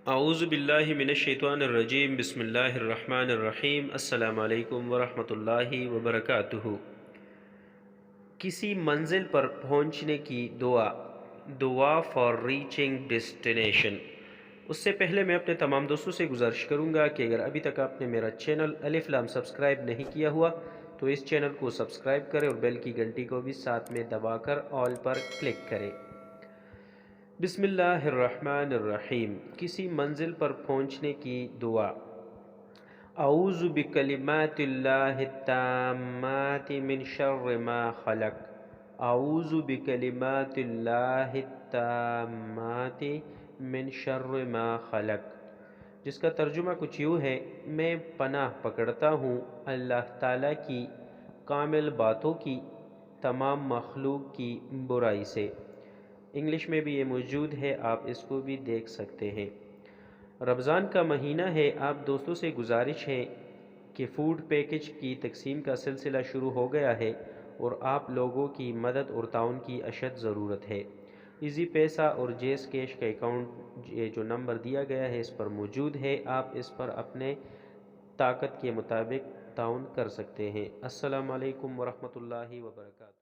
اعوذ باللہ من الشیطان الرجیم، بسم اللہ الرحمن الرحیم۔ السلام علیکم ورحمۃ اللہ وبرکاتہ۔ کسی منزل پر پہنچنے کی دعا فار ریچنگ ڈیسٹینیشن۔ اس سے پہلے میں اپنے تمام دوستوں سے گزارش کروں گا کہ اگر ابھی تک آپ نے میرا چینل الف لام سبسکرائب نہیں کیا ہوا تو اس چینل کو سبسکرائب کریں اور بیل کی گھنٹی کو بھی ساتھ میں دبا کر آل پر کلک کریں۔ بسم اللہ الرحمن الرحیم۔ کسی منزل پر پہنچنے کی دعا۔ اعوذ بکلمات اللہ التامات من شر ما خلق۔ اعوذ بکلمات اللہ التامات من شر ما خلق، جس کا ترجمہ کچھ یوں ہے: میں پناہ پکڑتا ہوں اللہ تعالیٰ کی کامل باتوں کی تمام مخلوق کی برائی سے۔ انگلش میں بھی یہ موجود ہے، آپ اس کو بھی دیکھ سکتے ہیں۔ رمضان کا مہینہ ہے، آپ دوستوں سے گزارش ہے کہ فوڈ پیکج کی تقسیم کا سلسلہ شروع ہو گیا ہے اور آپ لوگوں کی مدد اور تعاون کی اشد ضرورت ہے۔ ایزی پیسہ اور جیز کیش کا اکاؤنٹ جو نمبر دیا گیا ہے اس پر موجود ہے، آپ اس پر اپنے طاقت کے مطابق تعاون کر سکتے ہیں۔ السلام علیکم ورحمۃ اللہ وبرکاتہ۔